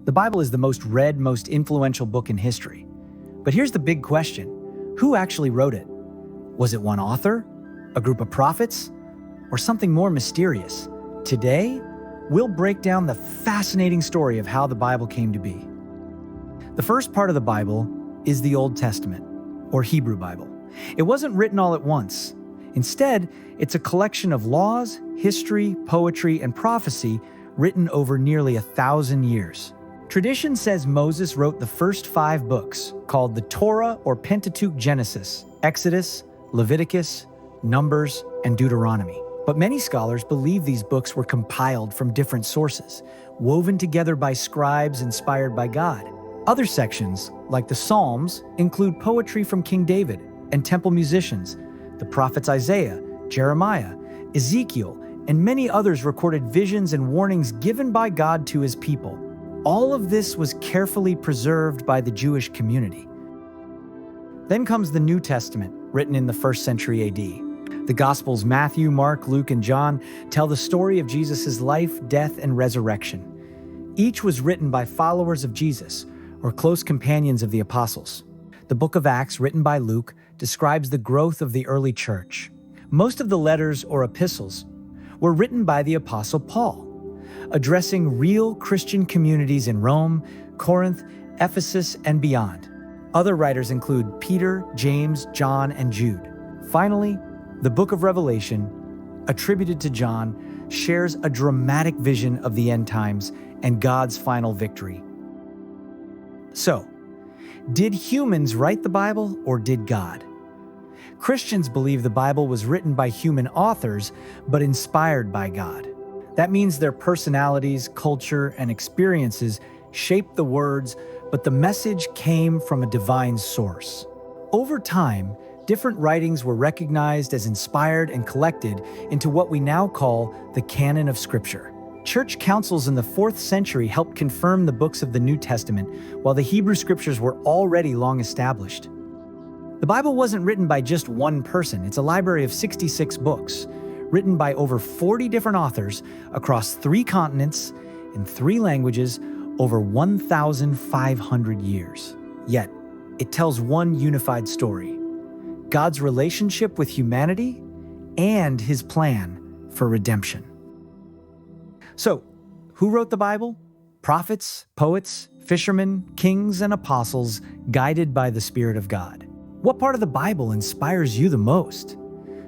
The Bible is the most read, most influential book in history. But here's the big question. Who actually wrote it? Was it one author? A group of prophets? Or something more mysterious? Today, we'll break down the fascinating story of how the Bible came to be. The first part of the Bible is the Old Testament, or Hebrew Bible. It wasn't written all at once. Instead, it's a collection of laws, history, poetry, and prophecy written over nearly 1,000 years. Tradition says Moses wrote the first 5 books, called the Torah or Pentateuch: Genesis, Exodus, Leviticus, Numbers, and Deuteronomy. But many scholars believe these books were compiled from different sources, woven together by scribes inspired by God. Other sections, like the Psalms, include poetry from King David and temple musicians. The prophets Isaiah, Jeremiah, Ezekiel, and many others recorded visions and warnings given by God to his people. All of this was carefully preserved by the Jewish community. Then comes the New Testament, written in the 1st century AD. The Gospels Matthew, Mark, Luke, and John tell the story of Jesus' life, death, and resurrection. Each was written by followers of Jesus, or close companions of the apostles. The book of Acts, written by Luke, describes the growth of the early church. Most of the letters or epistles were written by the apostle Paul, addressing real Christian communities in Rome, Corinth, Ephesus, and beyond. Other writers include Peter, James, John, and Jude. Finally, the book of Revelation, attributed to John, shares a dramatic vision of the end times and God's final victory. So, did humans write the Bible, or did God? Christians believe the Bible was written by human authors, but inspired by God. That means their personalities, culture, and experiences shaped the words, but the message came from a divine source. Over time, different writings were recognized as inspired and collected into what we now call the canon of Scripture. Church councils in the 4th century helped confirm the books of the New Testament, while the Hebrew Scriptures were already long established. The Bible wasn't written by just one person. It's a library of 66 books, written by over 40 different authors across 3 continents in 3 languages over 1,500 years. Yet, it tells one unified story: God's relationship with humanity and his plan for redemption. So, who wrote the Bible? Prophets, poets, fishermen, kings, and apostles guided by the Spirit of God. What part of the Bible inspires you the most?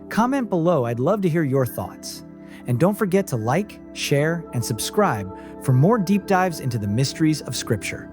Comment below, I'd love to hear your thoughts. And don't forget to like, share, and subscribe for more deep dives into the mysteries of Scripture.